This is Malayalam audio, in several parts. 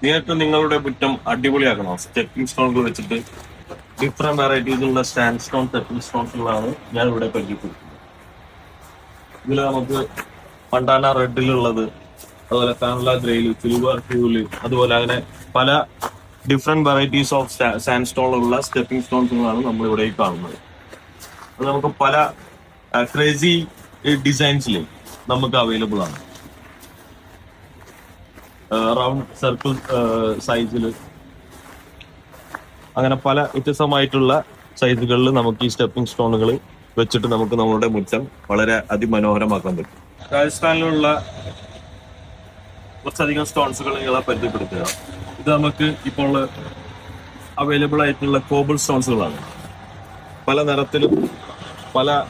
നിങ്ങൾക്ക് നിങ്ങളുടെ മുറ്റം അടിപൊളിയാക്കണോ? സ്റ്റെപ്പിംഗ് സ്റ്റോണുകൾ വെച്ചിട്ട് ഡിഫറെന്റ് വെറൈറ്റീസിലുള്ള സ്റ്റാൻഡ് സ്റ്റോൺ സ്റ്റെപ്പിംഗ് സ്റ്റോൺസുകളാണ് ഞാൻ ഇവിടെ പരിചയപ്പെടുത്തുന്നത്. ഇതിൽ നമുക്ക് പണ്ടാന റെഡിലുള്ളത്, അതുപോലെ കാനല ഗ്രേയില്, സിൽവർ ഹ്യൂല്, അതുപോലെ അങ്ങനെ പല ഡിഫറെന്റ് വെറൈറ്റീസ് ഓഫ് സാൻഡ് സ്റ്റോണിലുള്ള സ്റ്റെപ്പിംഗ് സ്റ്റോൺസുകളാണ് നമ്മൾ ഇവിടെ കാണുന്നത്. അത് നമുക്ക് പല ക്രേസി ഡിസൈൻസിൽ നമുക്ക് അവൈലബിൾ ആണ്. റൗണ്ട് സർക്കിൾ സൈസിൽ, അങ്ങനെ പല വ്യത്യസ്തമായിട്ടുള്ള സൈസുകളിൽ നമുക്ക് ഈ സ്റ്റെപ്പിംഗ് സ്റ്റോണുകൾ വെച്ചിട്ട് നമുക്ക് നമ്മളുടെ മുറ്റം വളരെ അതിമനോഹരമാക്കാൻ പറ്റും. രാജസ്ഥാനിലുള്ള കുറച്ചധികം സ്റ്റോൺസുകൾ നിങ്ങളെ പരിചയപ്പെടുത്തുക. ഇത് നമുക്ക് ഇപ്പോൾ അവൈലബിൾ ആയിട്ടുള്ള കോബിൾ സ്റ്റോൺസുകളാണ്. പല നിറത്തിലും പല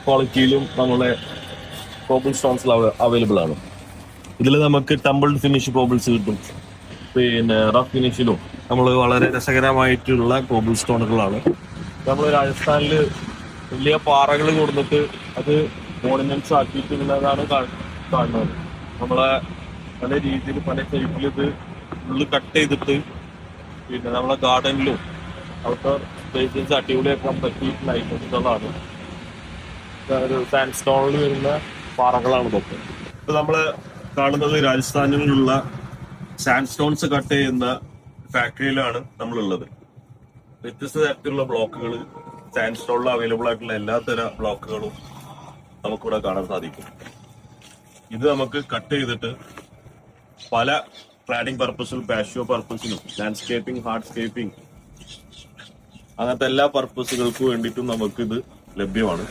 ക്വാളിറ്റിയിലും നമ്മളെ കോബിൾ സ്റ്റോൺസ് അവൈലബിൾ ആണ്. ഇതിൽ നമുക്ക് ടംബിൾഡ് ഫിനിഷ് കോബിൾസ് കിട്ടും, പിന്നെ റഫ് ഫിനിഷിലും നമ്മൾ വളരെ രസകരമായിട്ടുള്ള കോബിൾ സ്റ്റോണുകളാണ്. നമ്മൾ രാജസ്ഥാനിൽ വലിയ പാറകൾ കൊടുത്തിട്ട് അത് മോണുമെന്റ്സ് ആക്കിയിട്ടുള്ളതാണ് കാണുന്നത്. നമ്മളെ പല രീതിയിൽ പല ഷേപ്പിൽ ഇത് ഉള്ളിൽ കട്ട് ചെയ്തിട്ട് പിന്നെ നമ്മളെ ഗാർഡനിലും ഔട്ട്ഡോർ സ്പേസസ് അടിപൊളിയാക്കാൻ പറ്റിയിട്ടുള്ള ഐറ്റംസുകളാണ്. ഒരു സാൻഡ് സ്റ്റോണിൽ വരുന്ന പാറകളാണ് ഇതൊക്കെ. ഇപ്പൊ നമ്മള് കാണുന്നത് രാജസ്ഥാനിലുള്ള സാൻഡ് സ്റ്റോൺസ് കട്ട് ചെയ്യുന്ന ഫാക്ടറിയിലാണ് നമ്മളുള്ളത്. വ്യത്യസ്ത തരത്തിലുള്ള ബ്ലോക്കുകൾ, സാൻഡ് സ്റ്റോണിൽ അവൈലബിൾ ആയിട്ടുള്ള എല്ലാ തരം ബ്ലോക്കുകളും നമുക്കിവിടെ കാണാൻ സാധിക്കും. ഇത് നമുക്ക് കട്ട് ചെയ്തിട്ട് പല ക്ലാഡിംഗ് പർപ്പസിലും പാഷ്യോ പർപ്പസിനും ലാൻഡ്സ്കേപ്പിംഗ്, ഹാർഡ്സ്കേപ്പിംഗ്, അങ്ങനത്തെ എല്ലാ പർപ്പസുകൾക്കും വേണ്ടിയിട്ടും നമുക്കിത് ലഭ്യമാണ്.